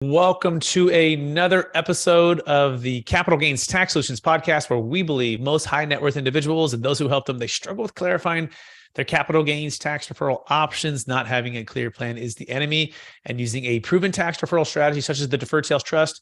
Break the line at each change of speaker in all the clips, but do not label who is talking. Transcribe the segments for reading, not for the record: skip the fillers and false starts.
Welcome to another episode of the Capital Gains Tax Solutions podcast, where we believe most high net worth individuals and those who help them, they struggle with clarifying their capital gains tax deferral options. Not having a clear plan is the enemy, and using a proven tax deferral strategy such as the Deferred Sales Trust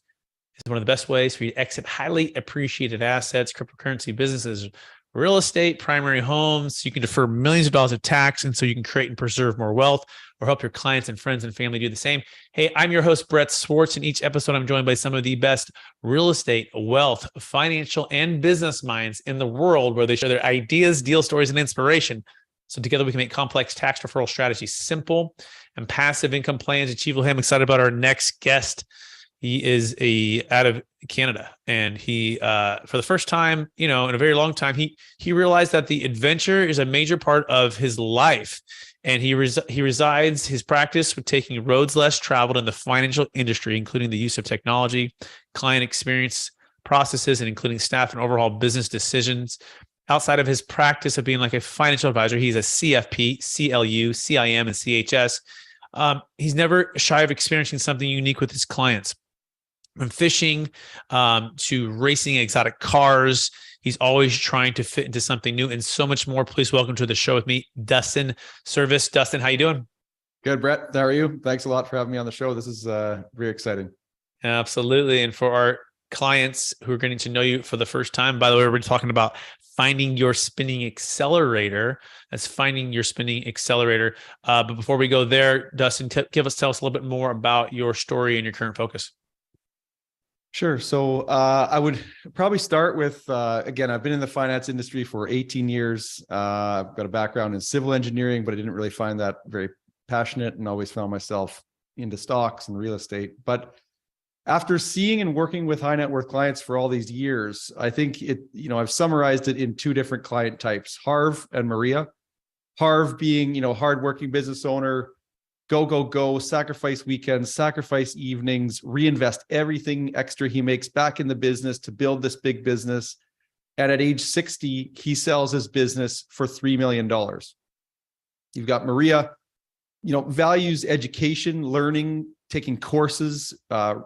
is one of the best ways for you to exit highly appreciated assets, cryptocurrency businesses, real estate, primary homes. You can defer millions of dollars of tax, and so you can create and preserve more wealth, or help your clients and friends and family do the same. Hey, I'm your host, Brett Swarts. In each episode, I'm joined by some of the best real estate, wealth, financial, and business minds in the world, where they share their ideas, deal stories, and inspiration. So together we can make complex tax deferral strategies simple and passive income plans achievable. Hey, I'm excited about our next guest. He is out of Canada, and he, for the first time, in a very long time, he realized that the adventure is a major part of his life. And he resides his practice with taking roads less traveled in the financial industry, including the use of technology, client experience processes, and including staff and overall business decisions. Outside of his practice of being like a financial advisor, he's a CFP, CLU, CIM, and CHS. He's never shy of experiencing something unique with his clients. From fishing to racing exotic cars, he's always trying to fit into something new and so much more. Please welcome to the show with me, Dustin Service. Dustin, how you doing?
Good, Brett. How are you? Thanks a lot for having me on the show. This is very exciting.
Absolutely. And for our clients who are getting to know you for the first time, by the way, we're talking about finding your spinning accelerator. That's finding your spinning accelerator. But before we go there, Dustin, tell us a little bit more about your story and your current focus.
Sure. So I would probably start with, again, I've been in the finance industry for 18 years. I've got a background in civil engineering, but I didn't really find that very passionate, and always found myself into stocks and real estate. But after seeing and working with high net worth clients for all these years, I think I've summarized it in two different client types, Harv and Maria. Harv being, hardworking business owner, go, sacrifice weekends, sacrifice evenings, reinvest everything extra he makes back in the business to build this big business. And at age 60, he sells his business for $3 million. You've got Maria, values education, learning, taking courses,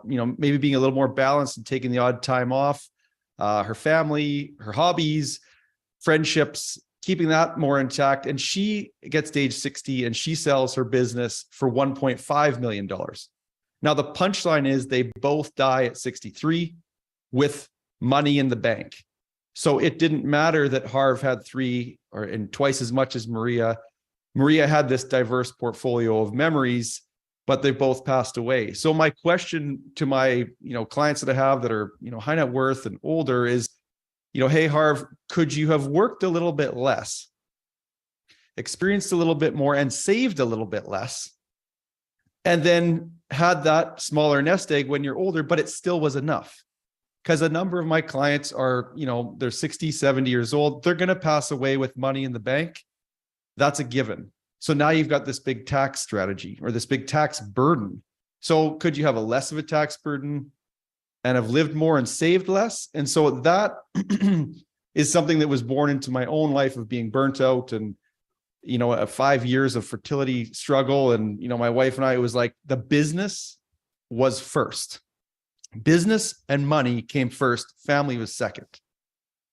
maybe being a little more balanced and taking the odd time off, her family, her hobbies, friendships, keeping that more intact. And she gets to age 60 and she sells her business for $1.5 million. Now, the punchline is they both die at 63 with money in the bank. So it didn't matter that Harv had twice as much as Maria. Maria had this diverse portfolio of memories, but they both passed away. So my question to my, clients that I have that are, high net worth and older is, hey, Harv, could you have worked a little bit less, experienced a little bit more, and saved a little bit less, and then had that smaller nest egg when you're older, but it still was enough? Because a number of my clients are, they're 60, 70 years old. They're going to pass away with money in the bank. That's a given. So now you've got this big tax strategy or this big tax burden. So could you have a less of a tax burden and have lived more and saved less? And so that is something that was born into my own life of being burnt out and, 5 years of fertility struggle. And, my wife and I, it was like the business was first. Business and money came first. Family was second.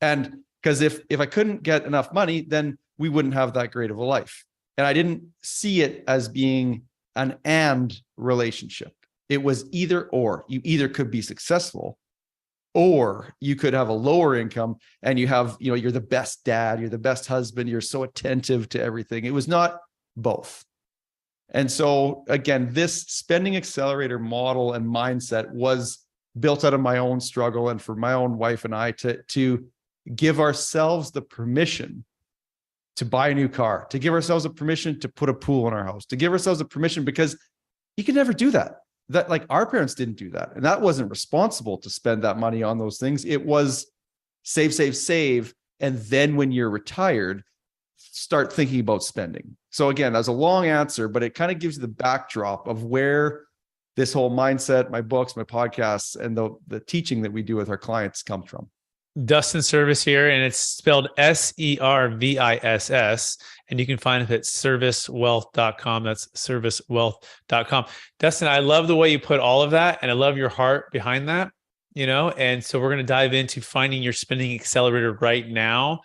And because if I couldn't get enough money, then we wouldn't have that great of a life. And I didn't see it as being an and relationship. It was either or. You either could be successful or you could have a lower income and you have, you're the best dad, you're the best husband, you're so attentive to everything. It was not both. And so again, this spending accelerator model and mindset was built out of my own struggle and for my own wife and I to give ourselves the permission to buy a new car, to give ourselves a permission to put a pool in our house, to give ourselves a permission, because you can never do that. That, like, our parents didn't do that. And that wasn't responsible to spend that money on those things. It was save. And then when you're retired, start thinking about spending. So again, that's a long answer, but it kind of gives you the backdrop of where this whole mindset, my books, my podcasts, and the teaching that we do with our clients comes from.
Dustin Service here, and it's spelled Serviviss. And you can find it at servicewealth.com. That's servicewealth.com. Dustin, I love the way you put all of that, and I love your heart behind that, and so we're going to dive into finding your spending accelerator right now.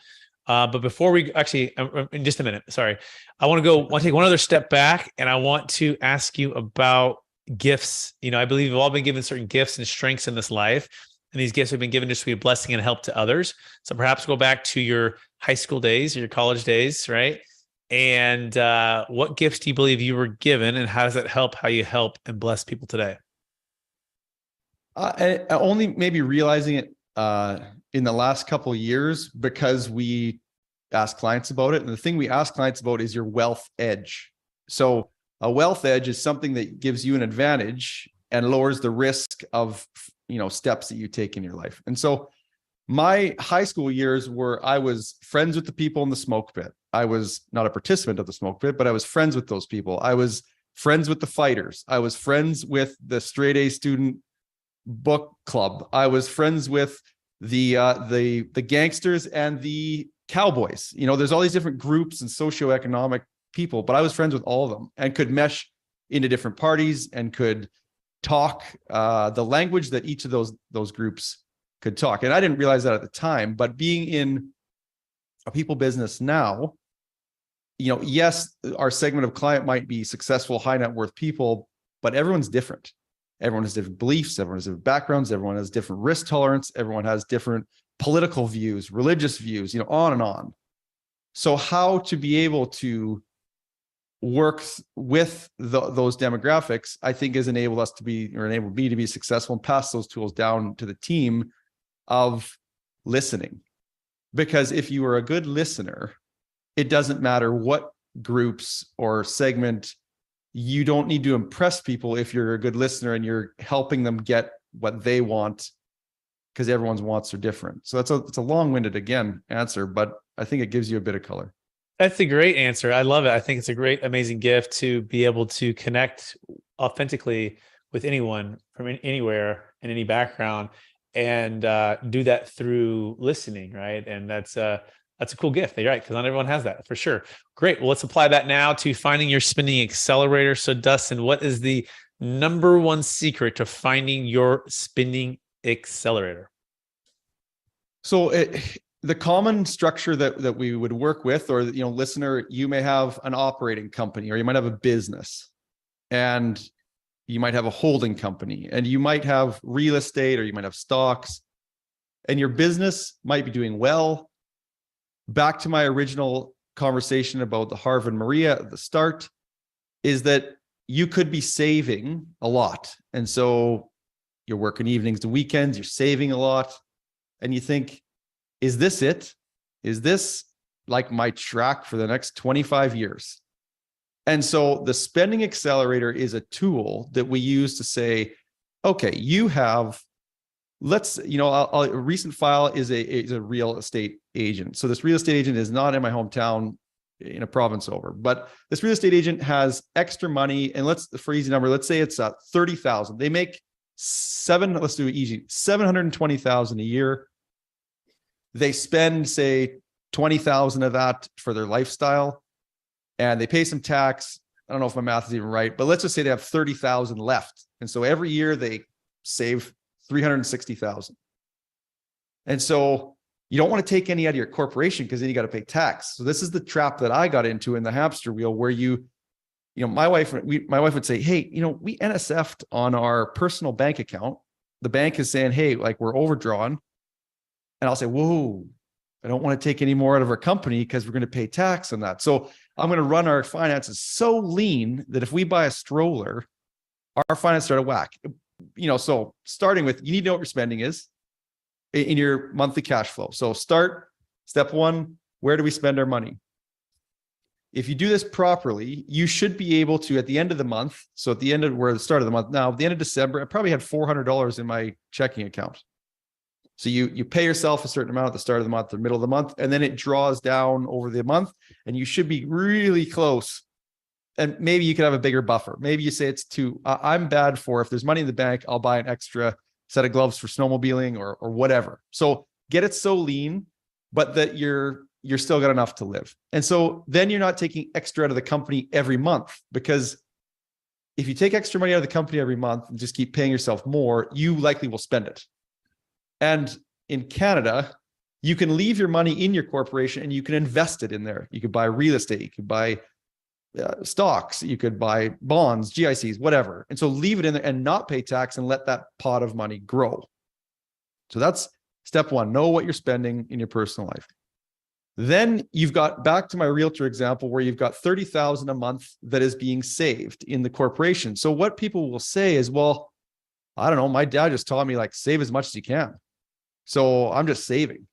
But before we actually, in just a minute, sorry, I want to take one other step back, and I want to ask you about gifts. I believe we've all been given certain gifts and strengths in this life. And these gifts have been given just to be a blessing and help to others. So perhaps go back to your high school days or your college days, right? And what gifts do you believe you were given, and how does that help how you help and bless people today?
I only maybe realizing it in the last couple of years because we ask clients about it. And the thing we ask clients about is your wealth edge. So a wealth edge is something that gives you an advantage and lowers the risk of steps that you take in your life. And so my high school years were, I was friends with the people in the smoke pit. I was not a participant of the smoke pit, but I was friends with those people. I was friends with the fighters. I was friends with the straight A student book club. I was friends with the gangsters and the cowboys. There's all these different groups and socioeconomic people, but I was friends with all of them and could mesh into different parties and could talk the language that each of those groups could talk. And I didn't realize that at the time, but being in a people business now, yes, our segment of client might be successful, high net worth people, but everyone's different. Everyone has different beliefs, everyone has different backgrounds, everyone has different risk tolerance, everyone has different political views, religious views, on and on. So how to be able to work with those demographics, I think, has enabled me to be successful and pass those tools down to the team of listening. Because if you are a good listener, it doesn't matter what groups or segment, you don't need to impress people if you're a good listener and you're helping them get what they want, because everyone's wants are different. So it's a long-winded answer, but I think it gives you a bit of color.
That's a great answer. I love it. I think it's a great, amazing gift to be able to connect authentically with anyone from anywhere in any background, and do that through listening, right? And that's a cool gift. You're right, because not everyone has that, for sure. Great. Well, let's apply that now to finding your spending accelerator. So, Dustin, what is the number one secret to finding your spending accelerator?
So the common structure that we would work with, or listener, you may have an operating company, or you might have a business, and you might have a holding company, and you might have real estate, or you might have stocks, and your business might be doing well. Back to my original conversation about the Harv and Maria at the start, is that you could be saving a lot. And so you're working evenings to weekends, you're saving a lot, and you think, is this it? Is this like my track for the next 25 years? And so the spending accelerator is a tool that we use to say, okay, you have, a recent file is a real estate agent. So this real estate agent is not in my hometown in a province over, but this real estate agent has extra money. And for easy number, let's say it's 30,000. They make let's do it easy, 720,000 a year. They spend, say, 20,000 of that for their lifestyle, and they pay some tax. I don't know if my math is even right, but let's just say they have 30,000 left. And so every year they save 360,000. And so you don't want to take any out of your corporation, because then you got to pay tax. So this is the trap that I got into in the hamster wheel, where my wife would say, hey, we NSF'd on our personal bank account. The bank is saying, hey, like, we're overdrawn. And I'll say, whoa, I don't want to take any more out of our company because we're going to pay tax on that. So I'm going to run our finances so lean that if we buy a stroller, our finances start to whack. So starting with, you need to know what your spending is in your monthly cash flow. So step one, where do we spend our money? If you do this properly, you should be able to, at the end of the month, we're at the start of the month now, at the end of December, I probably had $400 in my checking account. So you pay yourself a certain amount at the start of the month or middle of the month, and then it draws down over the month, and you should be really close. And maybe you could have a bigger buffer. Maybe you say it's I'm bad for, if there's money in the bank, I'll buy an extra set of gloves for snowmobiling or whatever. So get it so lean, but that you're still got enough to live. And so then you're not taking extra out of the company every month, because if you take extra money out of the company every month and just keep paying yourself more, you likely will spend it. And in Canada, you can leave your money in your corporation and you can invest it in there. You could buy real estate, you could buy stocks, you could buy bonds, GICs, whatever. And so leave it in there and not pay tax and let that pot of money grow. So that's step one. Know what you're spending in your personal life. Then you've got, back to my realtor example, where you've got 30,000 a month that is being saved in the corporation. So what people will say is, well, I don't know, my dad just taught me, like, save as much as you can, so I'm just saving.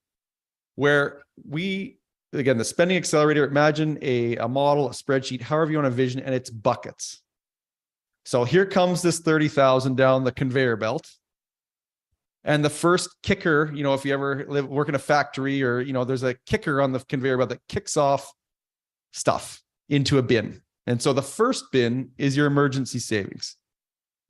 Where we, again, the spending accelerator, imagine a model, a spreadsheet, however you want to vision, and it's buckets. So here comes this 30,000 down the conveyor belt. And the first kicker, if you ever work in a factory, or, there's a kicker on the conveyor belt that kicks off stuff into a bin. And so the first bin is your emergency savings.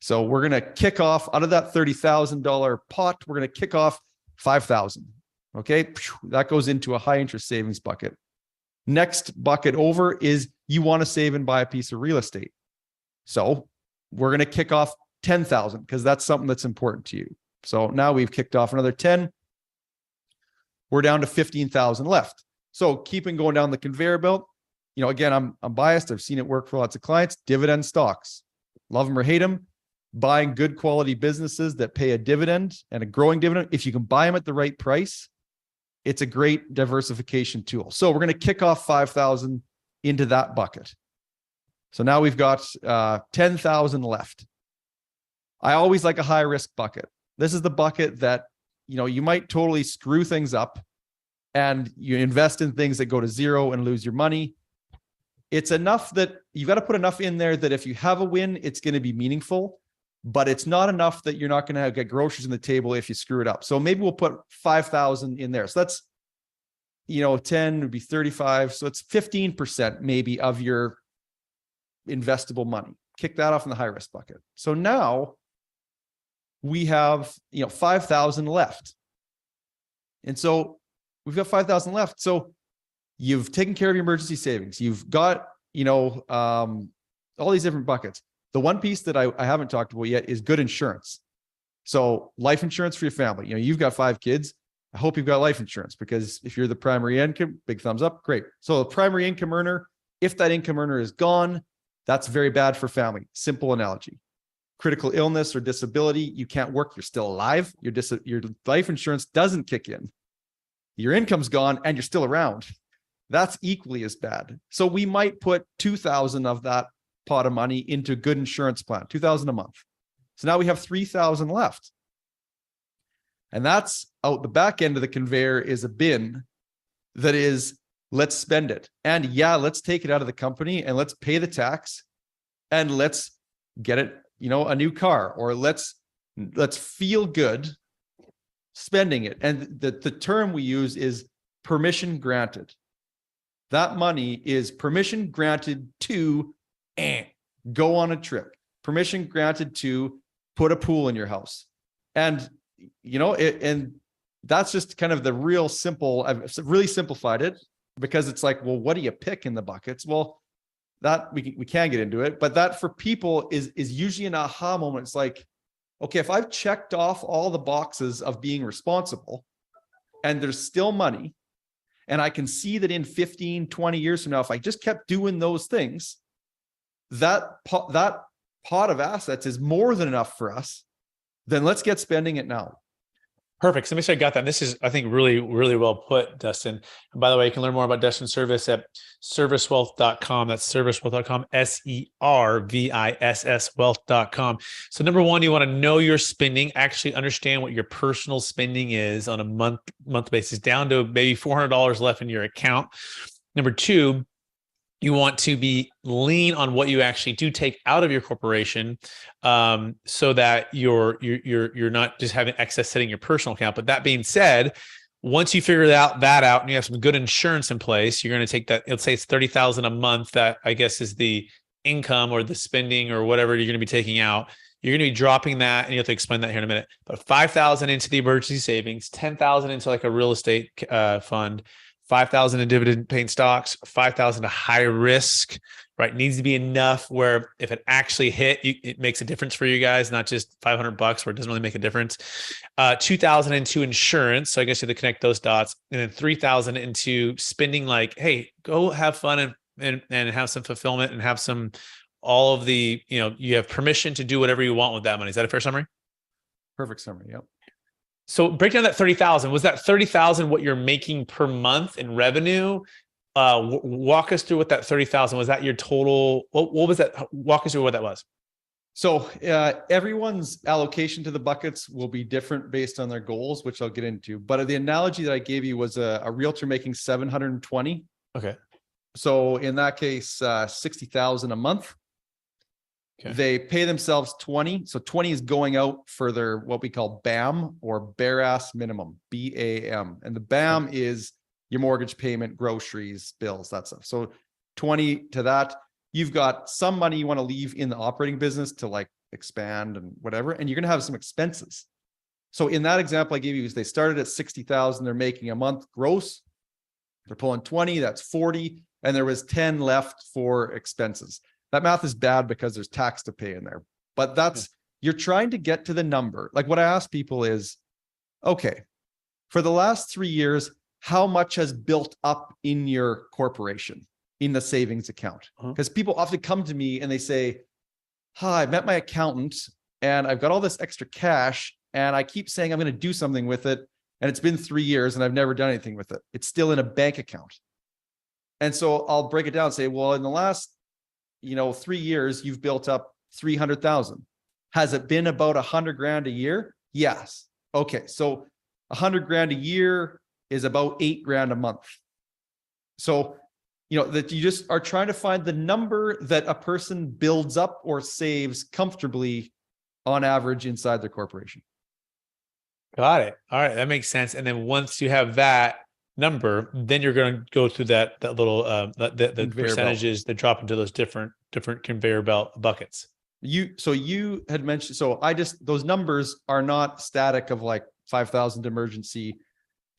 So we're going to kick off out of that $30,000 pot, we're going to kick off 5,000. Okay. That goes into a high interest savings bucket. Next bucket over is you want to save and buy a piece of real estate. So we're going to kick off 10,000 because that's something that's important to you. So now we've kicked off another 10. We're down to 15,000 left. So keeping going down the conveyor belt, again, I'm biased. I've seen it work for lots of clients. Dividend stocks, love them or hate them. Buying good quality businesses that pay a dividend and a growing dividend. If you can buy them at the right price, it's a great diversification tool. So we're going to kick off 5,000 into that bucket. So now we've got 10,000 left. I always like a high risk bucket. This is the bucket that, you might totally screw things up and you invest in things that go to zero and lose your money. It's enough that you've got to put enough in there that if you have a win, it's going to be meaningful, but it's not enough that you're not going to get groceries on the table if you screw it up. So maybe we'll put 5,000 in there. So that's, 10 would be 35. So it's 15% maybe of your investable money. Kick that off in the high risk bucket. So now we have, 5,000 left. And so we've got 5,000 left. So you've taken care of your emergency savings. You've got, all these different buckets. The one piece that I haven't talked about yet is good insurance. So life insurance for your family. You've got 5 kids. I hope you've got life insurance, because if you're the primary income, big thumbs up. Great. So the primary income earner, if that income earner is gone, that's very bad for family. Simple analogy. Critical illness or disability, you can't work, you're still alive. Your life insurance doesn't kick in. Your income's gone and you're still around. That's equally as bad. So we might put 2,000 of that pot of money into a good insurance plan, 2,000 a month. So now we have 3,000 left. And that's out the back end of the conveyor is a bin that is, let's spend it. And yeah, let's take it out of the company and let's pay the tax and let's get it, a new car, or let's feel good spending it. And the term we use is permission granted. That money is permission granted to go on a trip, permission granted to put a pool in your house. And, and that's just kind of the real simple, I've really simplified it, because it's like, well, what do you pick in the buckets? Well, that we can get into it, but that for people is usually an aha moment. It's like, okay, if I've checked off all the boxes of being responsible and there's still money, and I can see that in 15, 20 years from now, if I just kept doing those things, that pot of assets is more than enough for us, then let's get spending it now.
Perfect. So make sure I got that. This is, I think, really, really well put, Dustin. And by the way, you can learn more about Dustin's service at servicewealth.com. That's servicewealth.com, SERVISS wealth.com. So number one, you want to know your spending, actually understand what your personal spending is on a month basis, down to maybe $400 left in your account. Number two, you want to be lean on what you actually do take out of your corporation, so that you're not just having excess sitting in your personal account. But that being said, once you figure that out and you have some good insurance in place, you're going to take that. Let's say it's $30,000 a month. That I guess is the income or the spending or whatever you're going to be taking out. you're going to be dropping that, and you have to explain that here in a minute. But 5,000 into the emergency savings, 10,000 into like a real estate fund, 5,000 in dividend paying stocks, 5,000 to high risk, right? Needs to be enough where if it actually hit, it makes a difference for you guys, not just $500 where it doesn't really make a difference. 2,000 into insurance. So I guess you have to connect those dots. And then 3,000 into spending, like, hey, go have fun and have some fulfillment and have some, all of the, you have permission to do whatever you want with that money. Is that a fair summary?
Perfect summary. Yep.
So break down that 30,000. Was that 30,000 what you're making per month in revenue? Walk us through what that 30,000 was. That your total? What was that? Walk us through what that was.
So everyone's allocation to the buckets will be different based on their goals, which I'll get into. But the analogy that I gave you was a realtor making 720.
Okay.
So in that case, 60,000 a month. Okay. They pay themselves 20. So 20 is going out for their, what we call BAM, or bare ass minimum, BAM. And the BAM is your mortgage payment, groceries, bills, that stuff. So 20 to that. You've got some money you want to leave in the operating business to like expand and whatever, and you're going to have some expenses. So in that example I gave you, is they started at 60,000, they're making a month gross. They're pulling 20, that's 40. And there was 10 left for expenses. That math is bad because there's tax to pay in there, but you're trying to get to the number. Like what I ask people is, okay, for the last 3 years, how much has built up in your corporation, in the savings account? Because people often come to me and they say, hi, I met my accountant and I've got all this extra cash and I keep saying I'm going to do something with it. And it's been 3 years and I've never done anything with it. It's still in a bank account. And so I'll break it down and say, well, in the last 3 years, you've built up 300,000. Has it been about 100 grand a year? Yes. Okay. So 100 grand a year is about 8 grand a month. So, that you just are trying to find the number that a person builds up or saves comfortably on average inside their corporation.
Got it. All right. That makes sense. And then once you have that number, then you're going to go through that little the percentages that drop into those different conveyor belt buckets. You had mentioned, those numbers are not static of like 5,000 emergency,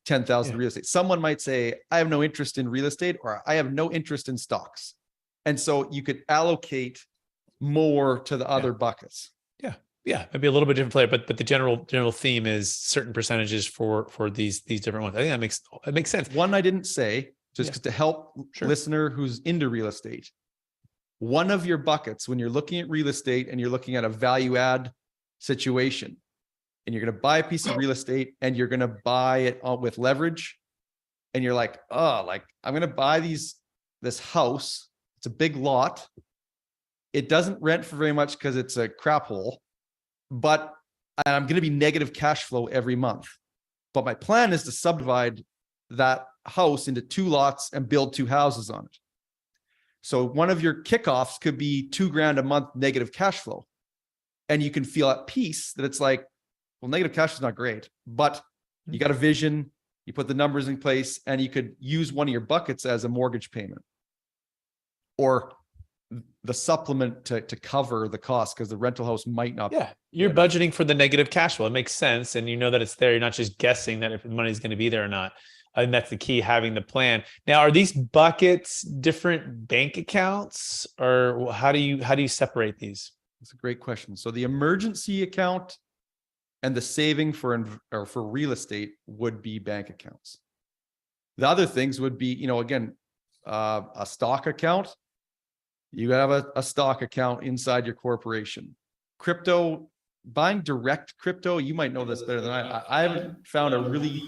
10,000 real estate. Someone might say, I have no interest in real estate, or I have no interest in stocks. And so you could allocate more to the other buckets.
Yeah.
Maybe a little bit different play, but the general theme is certain percentages for these different ones. I think that makes sense.
One I didn't say, just to help listener who's into real estate. One of your buckets, when you're looking at real estate and you're looking at a value add situation, and you're going to buy a piece of real estate and you're going to buy it with leverage, and you're like, I'm going to buy this house. It's a big lot. It doesn't rent for very much because it's a crap hole, but I'm going to be negative cash flow every month. But my plan is to subdivide that house into 2 lots and build 2 houses on it. So one of your kickoffs could be 2 grand a month negative cash flow. And you can feel at peace that it's like, well, negative cash is not great, but you got a vision, you put the numbers in place, and you could use one of your buckets as a mortgage payment or the supplement to cover the cost, because the rental house might not.
Yeah, you're budgeting for the negative cash flow. It makes sense. And you know that it's there. You're not just guessing that if the money is going to be there or not. I think that's the key, having the plan. Now, are these buckets different bank accounts, or how do you separate these?
That's a great question. So the emergency account and the saving for real estate would be bank accounts. The other things would be, a stock account. You have a stock account inside your corporation. Crypto, buying direct crypto, you might know this better than I haven't found a really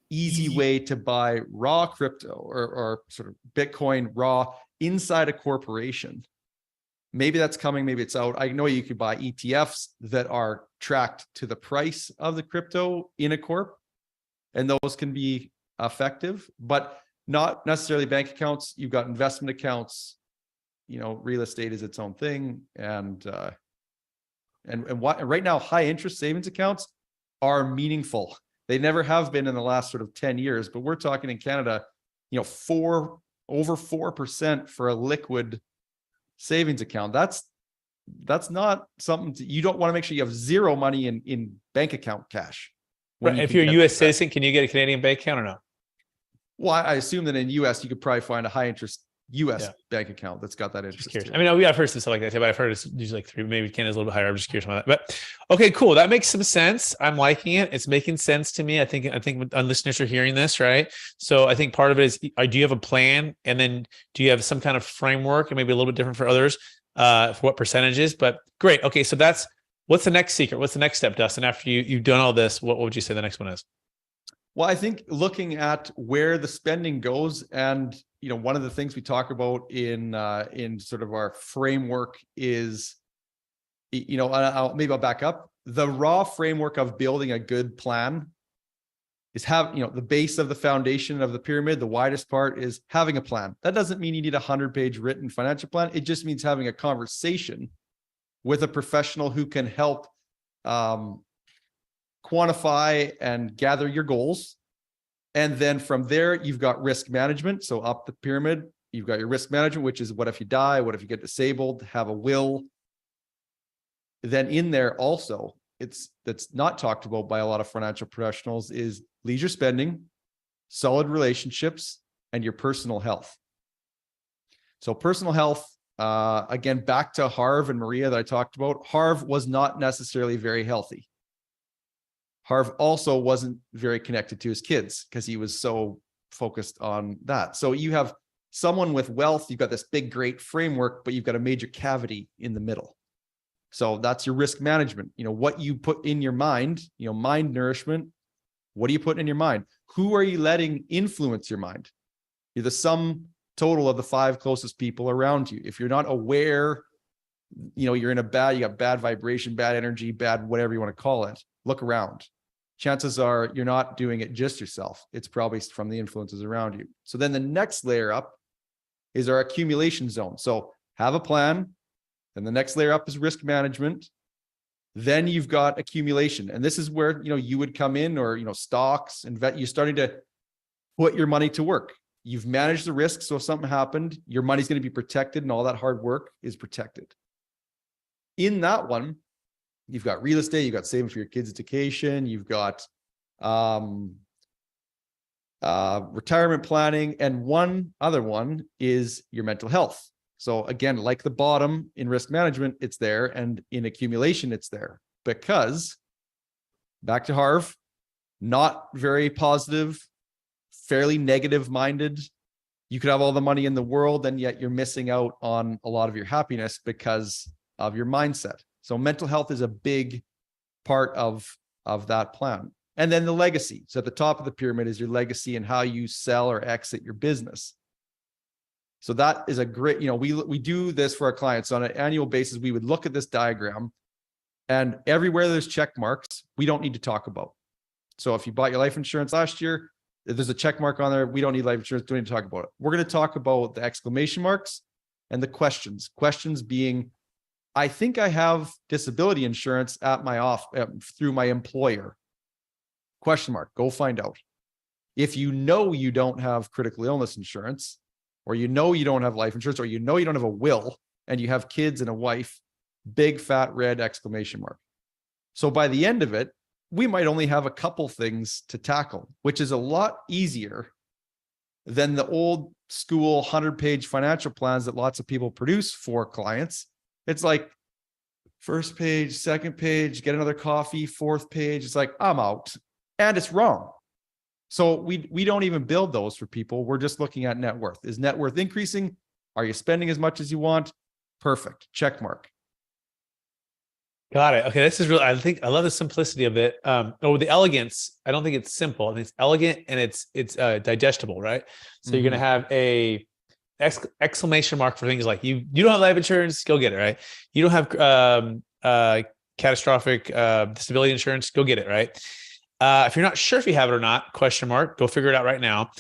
easy way to buy raw crypto or sort of Bitcoin raw inside a corporation. Maybe that's coming, maybe it's out. I know you could buy ETFs that are tracked to the price of the crypto in a corp, and those can be effective, but not necessarily bank accounts. You've got investment accounts. Real estate is its own thing, and right now, high interest savings accounts are meaningful. They never have been in the last sort of 10 years, but we're talking in Canada, over 4% for a liquid savings account. That's that's not something you don't want to make sure you have zero money in bank account cash.
Right. If you're a U.S. citizen, can you get a Canadian bank account or no?
Well, I assume that in US, you could probably find a high interest US bank account that's got that interest.
Just I mean, I've heard some stuff like that too, but I've heard it's usually like 3, maybe Canada's a little bit higher. I'm just curious about that. But okay, cool. That makes some sense. I'm liking it. It's making sense to me. I think listeners are hearing this, right? So I think part of it is, do you have a plan? And then do you have some kind of framework, and maybe a little bit different for others, for what percentages? But great. Okay. So what's the next secret? What's the next step, Dustin? After you've done all this, what would you say the next one is?
Well, I think looking at where the spending goes, and one of the things we talk about in sort of our framework is, maybe I'll back up. The raw framework of building a good plan is the base of the foundation of the pyramid. The widest part is having a plan. That doesn't mean you need a 100-page written financial plan. It just means having a conversation with a professional who can help quantify and gather your goals. And then from there, you've got risk management. So up the pyramid, you've got your risk management, which is what if you die? What if you get disabled? Have a will. Then in there also, that's not talked about by a lot of financial professionals, is leisure spending, solid relationships, and your personal health. So personal health, again, back to Harv and Maria that I talked about. Harv was not necessarily very healthy. Harv also wasn't very connected to his kids because he was so focused on that. So you have someone with wealth, you've got this big, great framework, but you've got a major cavity in the middle. So that's your risk management. What you put in your mind, mind nourishment. What are you putting in your mind? Who are you letting influence your mind? You're the sum total of the 5 closest people around you. If you're not aware, you're you got bad vibration, bad energy, bad whatever you want to call it, look around. Chances are you're not doing it just yourself. It's probably from the influences around you. So then the next layer up is our accumulation zone. So have a plan. Then the next layer up is risk management. Then you've got accumulation. And this is where, you would come in, or, stocks, you're starting to put your money to work. You've managed the risk. So if something happened, your money's going to be protected, and all that hard work is protected. In that one, you've got real estate, you've got saving for your kids' education, you've got retirement planning, and one other one is your mental health. So again, like the bottom in risk management, it's there, and in accumulation, it's there. Because, back to Harv, not very positive, fairly negative minded. You could have all the money in the world, and yet you're missing out on a lot of your happiness because of your mindset. So mental health is a big part of that plan. And then the legacy. So at the top of the pyramid is your legacy and how you sell or exit your business. So that is a great, we do this for our clients on an annual basis. We would look at this diagram, and everywhere there's check marks, we don't need to talk about. So if you bought your life insurance last year, if there's a check mark on there, we don't need life insurance, don't need to talk about it. We're going to talk about the exclamation marks and the questions. Questions being, I think I have disability insurance at my through my employer. Question mark, go find out. If you don't have critical illness insurance, or you don't have life insurance, or you don't have a will, and you have kids and a wife, big fat red exclamation mark. So by the end of it, we might only have a couple things to tackle, which is a lot easier than the old school 100-page financial plans that lots of people produce for clients. It's like first page, second page, get another coffee, fourth page. It's like, I'm out. And it's wrong. So we don't even build those for people. We're just looking at net worth. Is net worth increasing? Are you spending as much as you want? Perfect. Check mark.
Got it. Okay. This is real. I love the simplicity of it. The elegance. I don't think it's simple. I think it's elegant, and it's digestible, right? So you're going to have a exclamation mark for things like you don't have life insurance, go get it, right? You don't have catastrophic disability insurance, go get it, right? If you're not sure if you have it or not, question mark, go figure it out right now.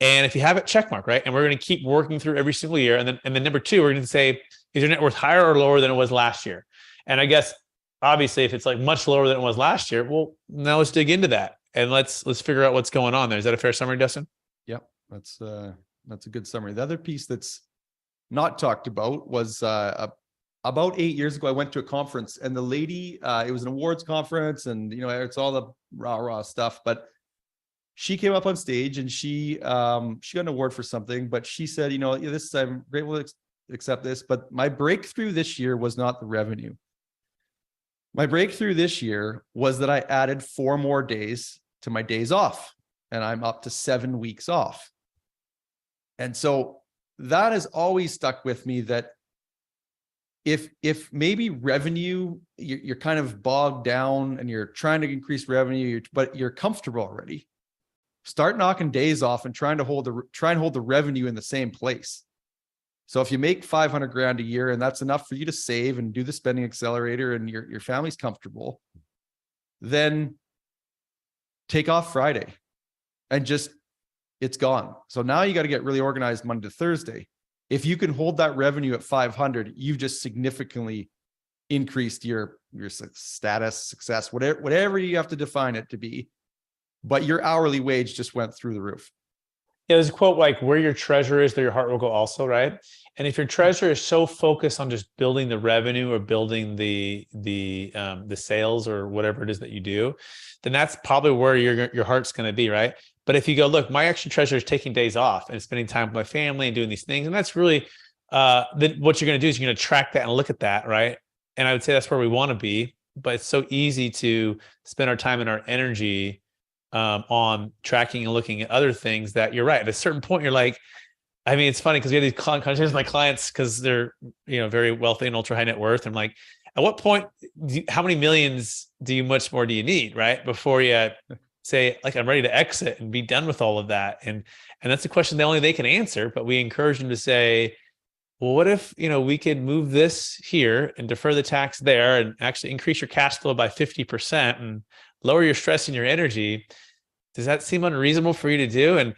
And if you have it, check mark, right? And we're going to keep working through every single year. And then number 2, we're going to say, is your net worth higher or lower than it was last year? And I guess obviously if it's like much lower than it was last year, well, now let's dig into that and let's figure out what's going on there. Is that a fair summary, Dustin?
Yep. That's a good summary. The other piece that's not talked about was, about 8 years ago, I went to a conference, and the lady, it was an awards conference, and it's all the rah stuff. But she came up on stage, and she got an award for something. But she said, this I'm grateful to accept this, but my breakthrough this year was not the revenue. My breakthrough this year was that I added 4 more days to my days off, and I'm up to 7 weeks off. And so that has always stuck with me, that if maybe revenue, you're kind of bogged down and you're trying to increase revenue, but you're comfortable already, start knocking days off and try and hold the revenue in the same place. So if you make 500 grand a year and that's enough for you to save and do the spending accelerator and your family's comfortable, then take off Friday and just, it's gone. So now you got to get really organized Monday to Thursday. If you can hold that revenue at 500, you've just significantly increased your status, success, whatever you have to define it to be. But your hourly wage just went through the roof.
Yeah, there's a quote like, where your treasure is, there your heart will go also, right? And if your treasure is so focused on just building the revenue or building the sales or whatever it is that you do, then that's probably where your heart's going to be, right? But if you go, look, my extra treasure is taking days off and spending time with my family and doing these things, and that's really then what you're going to do is you're going to track that and look at that, right? And I would say that's where we want to be. But it's so easy to spend our time and our energy on tracking and looking at other things that you're right. At a certain point, you're like, I mean, it's funny because we have these conversations with my clients because they're, very wealthy and ultra high net worth. I'm like, at what point, how many millions much more do you need, right? Before you say, like, I'm ready to exit and be done with all of that. And that's a question that only they can answer, but we encourage them to say, well, what if, we could move this here and defer the tax there and actually increase your cash flow by 50% and lower your stress and your energy? Does that seem unreasonable for you to do? And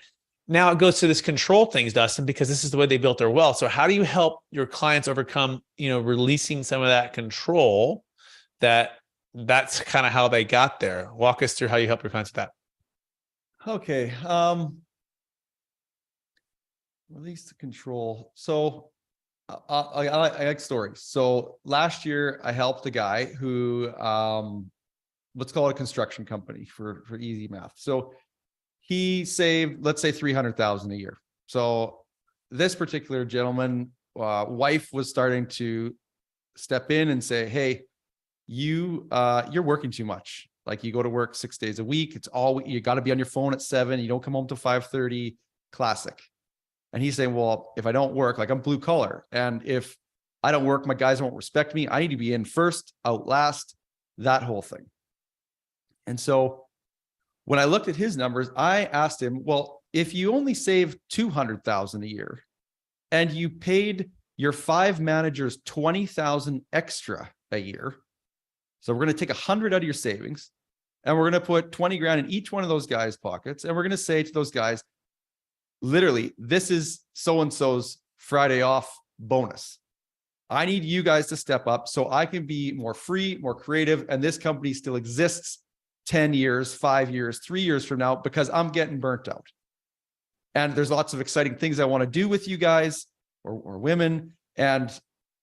now it goes to this control things, Dustin, because this is the way they built their wealth. So how do you help your clients overcome, releasing some of that control? That's kind of how they got there. Walk us through how you help your clients with that.
Okay. Release the control. So I like stories. So last year I helped a guy who, let's call it a construction company for easy math. So he saved, let's say, 300,000 a year. So this particular gentleman, wife was starting to step in and say, hey, you're working too much. Like, you go to work 6 days a week. You got to be on your phone at 7. You don't come home till 5:30. Classic. And he's saying, well, if I don't work, like, I'm blue collar, and if I don't work, my guys won't respect me. I need to be in first, out last, that whole thing. And so when I looked at his numbers, I asked him, well, if you only save 200,000 a year and you paid your 5 managers 20,000 extra a year, so we're going to take 100 out of your savings and we're going to put 20 grand in each one of those guys' pockets. And we're going to say to those guys, literally, this is so-and-so's Friday off bonus. I need you guys to step up so I can be more free, more creative, and this company still exists 10 years, 5 years, 3 years from now, because I'm getting burnt out. And there's lots of exciting things I want to do with you guys or women. And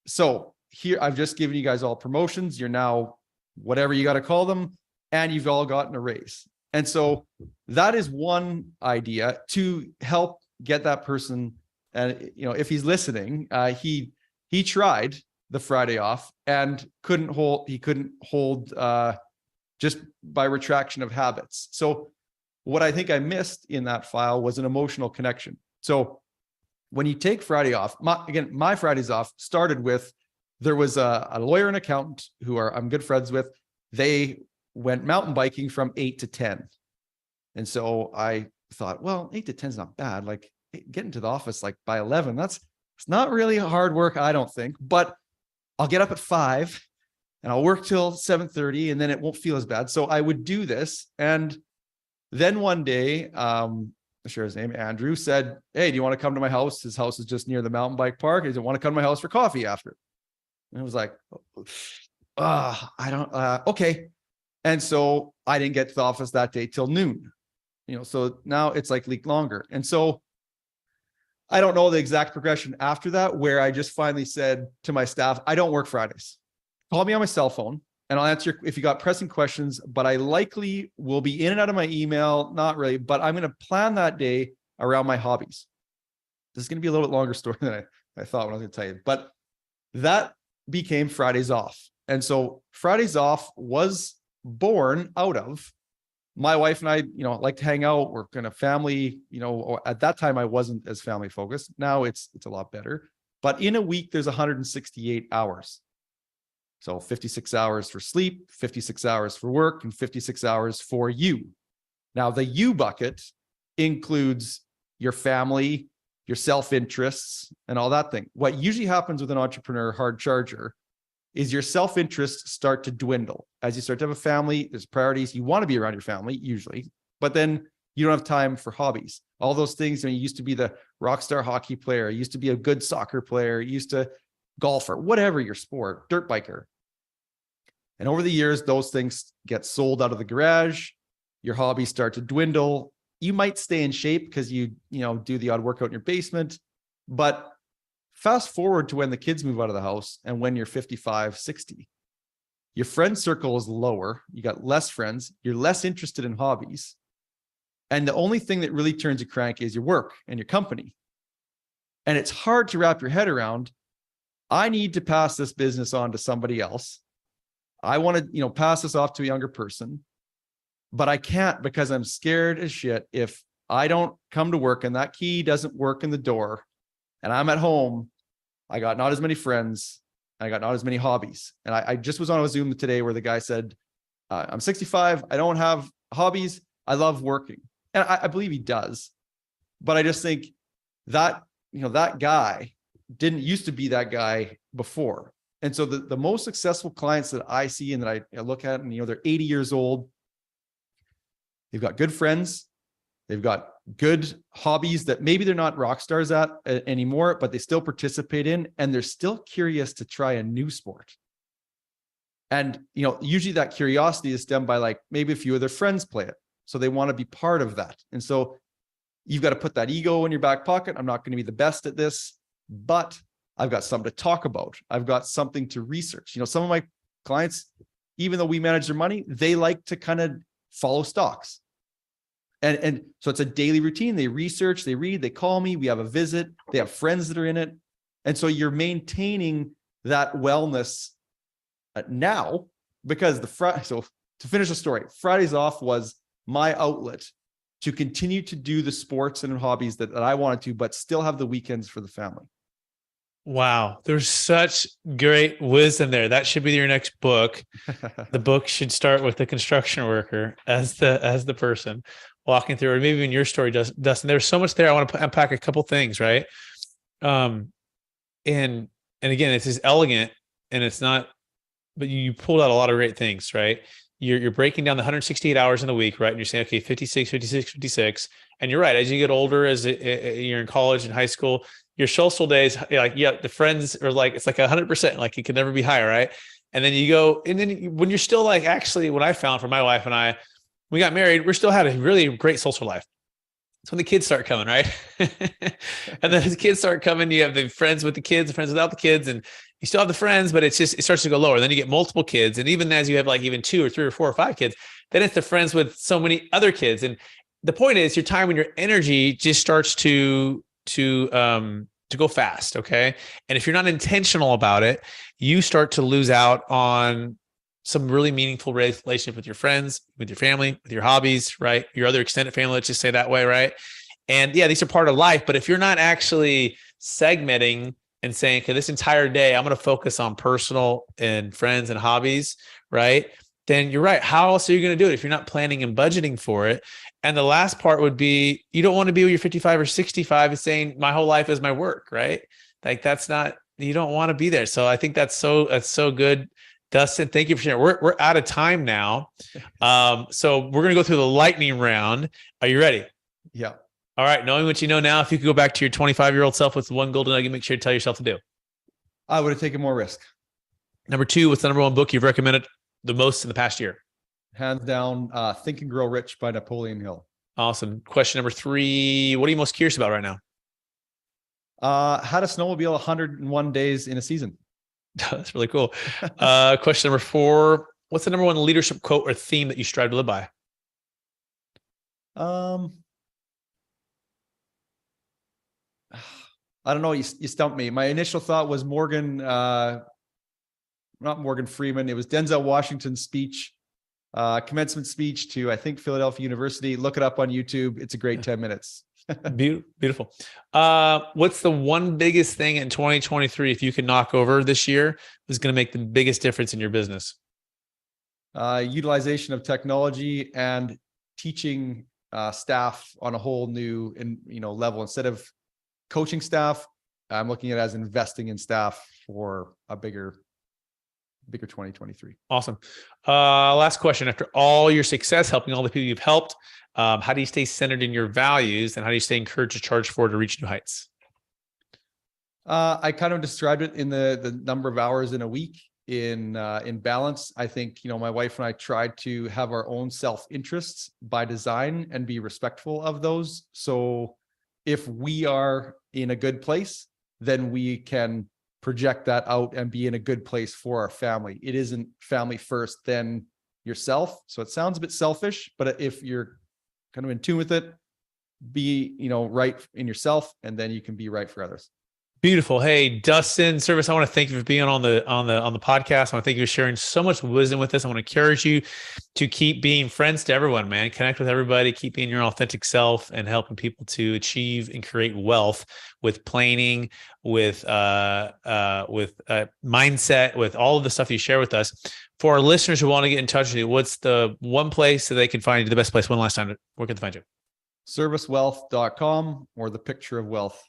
so here, I've just given you guys all promotions. You're now whatever you got to call them, and you've all gotten a raise. And so that is one idea to help get that person. And, if he's listening, he tried the Friday off and couldn't hold just by retraction of habits. So what I think I missed in that file was an emotional connection. So when you take Friday off, my Fridays off started with, there was a lawyer and accountant who I'm good friends with. They went mountain biking from 8 to 10. And so I thought, well, 8 to 10 is not bad. Like, getting to the office like by 11, it's not really hard work, I don't think, but I'll get up at 5 and I'll work till 7:30 and then it won't feel as bad. So I would do this. And then one day, I'm sure his name, Andrew, said, hey, do you want to come to my house? His house is just near the mountain bike park. He said, want to come to my house for coffee after? And I was like, I don't, okay. And so I didn't get to the office that day till noon, so now it's like leaked longer. And so I don't know the exact progression after that, where I just finally said to my staff, I don't work Fridays. Call me on my cell phone and I'll answer if you got pressing questions, but I likely will be in and out of my email. Not really, but I'm going to plan that day around my hobbies. This is going to be a little bit longer story than I thought when I was going to tell you, but that became Fridays off. And so Fridays off was born out of my wife and I, like to hang out. We're kind of family, at that time I wasn't as family focused. Now it's a lot better, but in a week, there's 168 hours. So 56 hours for sleep, 56 hours for work, and 56 hours for you. Now the you bucket includes your family, your self-interests, and all that thing. What usually happens with an entrepreneur hard charger is your self-interests start to dwindle. As you start to have a family, there's priorities. You want to be around your family usually, but then you don't have time for hobbies. All those things, you used to be the rock star hockey player, you used to be a good soccer player, you used to golfer, whatever your sport, dirt biker. And over the years, those things get sold out of the garage. Your hobbies start to dwindle. You might stay in shape because you do the odd workout in your basement, but fast forward to when the kids move out of the house and when you're 55, 60, your friend circle is lower. You got less friends. You're less interested in hobbies. And the only thing that really turns a crank is your work and your company. And it's hard to wrap your head around. I need to pass this business on to somebody else. I want to, pass this off to a younger person, but I can't because I'm scared as shit. If I don't come to work and that key doesn't work in the door and I'm at home, I got not as many friends. I got not as many hobbies. And I just was on a Zoom today where the guy said, I'm 65. I don't have hobbies. I love working. And I believe he does. But I just think that, that guy didn't used to be that guy before. And so the most successful clients that I see and that I look at, and, they're 80 years old. They've got good friends. They've got good hobbies that maybe they're not rock stars at anymore, but they still participate in, and they're still curious to try a new sport. And, usually that curiosity is stemmed by like maybe a few of their friends play it. So they want to be part of that. And so you've got to put that ego in your back pocket. I'm not going to be the best at this, but I've got something to talk about. I've got something to research. Some of my clients, even though we manage their money, they like to kind of follow stocks. And so it's a daily routine. They research, they read, they call me, we have a visit, they have friends that are in it. And so you're maintaining that wellness now because so to finish the story, Fridays off was my outlet to continue to do the sports and hobbies that I wanted to, but still have the weekends for the family.
Wow. There's such great wisdom there. That should be your next book. The book should start with the construction worker as the person walking through, or maybe in your story, Dustin, there's so much there. I want to unpack a couple things, right? And again, it's just elegant and it's not, but you pulled out a lot of great things, right? You're breaking down the 168 hours in the week, right? And you're saying, okay, 56, 56, 56. And you're right. As you get older, as you're in college and high school, your social days, the friends are like, it's like 100%, like it can never be higher. Right. And then you go, and then when you're still like, actually what I found for my wife and I, we got married, we're still had a really great social life. It's when the kids start coming, right? And then as the kids start coming, you have the friends with the kids, the friends without the kids, and you still have the friends, but it starts to go lower. Then you get multiple kids. And even as you have like even 2 or 3 or 4 or 5 kids, then it's the friends with so many other kids. And the point is your time and your energy just starts to go fast. Okay. And if you're not intentional about it, you start to lose out on some really meaningful relationship with your friends, with your family, with your hobbies, right? Your other extended family, let's just say that way, right? And yeah, these are part of life, but if you're not actually segmenting and saying, okay, this entire day, I'm going to focus on personal and friends and hobbies, right? Then you're right. How else are you going to do it if you're not planning and budgeting for it? And the last part would be, you don't want to be when you're 55 or 65 and saying my whole life is my work, right? Like that's not, you don't want to be there. So I think that's so good. Dustin, thank you for sharing. We're out of time now. So we're going to go through the lightning round. Are you ready?
Yeah.
All right. Knowing what you know now, if you could go back to your 25-year-old self with one golden nugget, make sure to tell yourself to do.
I would have taken more risk.
Number 2, what's the number 1 book you've recommended the most in the past year?
Hands down, Think and Grow Rich by Napoleon Hill.
Awesome. Question number 3, what are you most curious about right now?
How to snowmobile 101 days in a season.
That's really cool. Question number 4. What's the number one leadership quote or theme that you strive to live by?
I don't know. You stumped me. My initial thought was not Morgan Freeman. It was Denzel Washington's speech, commencement speech to, I think, Philadelphia University. Look it up on YouTube. It's a great 10 minutes.
Beautiful. What's the one biggest thing in 2023, if you could knock over this year, is going to make the biggest difference in your business?
Utilization of technology and teaching staff on a whole new level. Instead of coaching staff, I'm looking at it as investing in staff for a bigger 2023.
Awesome. Last question. After all your success, helping all the people you've helped, how do you stay centered in your values, and how do you stay encouraged to charge forward to reach new heights?
I kind of described it in the number of hours in a week in balance. I think, my wife and I tried to have our own self-interests by design and be respectful of those. So if we are in a good place, then we can project that out and be in a good place for our family. It isn't family first, then yourself. So it sounds a bit selfish, but if you're kind of in tune with it, be, right in yourself, and then you can be right for others.
Beautiful. Hey, Dustin Service, I want to thank you for being on the podcast. I want to thank you for sharing so much wisdom with us. I want to encourage you to keep being friends to everyone, man. Connect with everybody, keep being your authentic self, and helping people to achieve and create wealth with planning, with mindset, with all of the stuff you share with us. For our listeners who want to get in touch with you, what's the one place that they can find you, the best place? One last time, where can they find you?
Servicewealth.com or the Picture of Wealth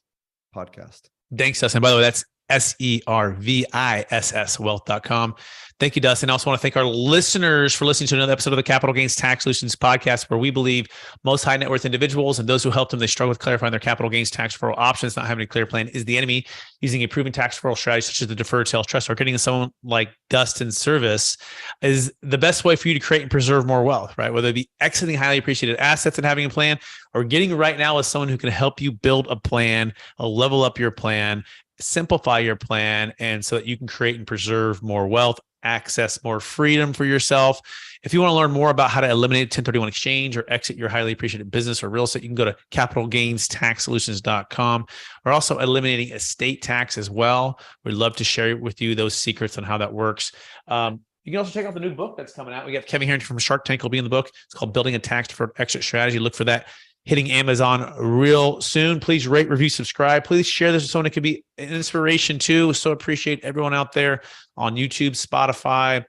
podcast.
Thanks, Dustin. By the way, that's SERVISS wealth.com. Thank you, Dustin. I also want to thank our listeners for listening to another episode of the Capital Gains Tax Solutions podcast, where we believe most high net worth individuals and those who help them, they struggle with clarifying their capital gains tax deferral options. Not having a clear plan is the enemy. Using a proven tax deferral strategy such as the Deferred Sales Trust, or getting someone like Dustin's service, is the best way for you to create and preserve more wealth, right? Whether it be exiting highly appreciated assets and having a plan, or getting right now with someone who can help you build a plan, level up your plan, simplify your plan, and so that you can create and preserve more wealth, access more freedom for yourself. If you want to learn more about how to eliminate 1031 exchange or exit your highly appreciated business or real estate, you can go to capitalgainstaxsolutions.com. We're also eliminating estate tax as well. We'd love to share with you those secrets on how that works. You can also check out the new book that's coming out. We got Kevin Harrington from Shark Tank will be in the book. It's called Building a Tax Deferred Exit Strategy. Look for that hitting Amazon real soon. Please rate, review, subscribe. Please share this with someone that could be an inspiration too. So appreciate everyone out there on YouTube, Spotify,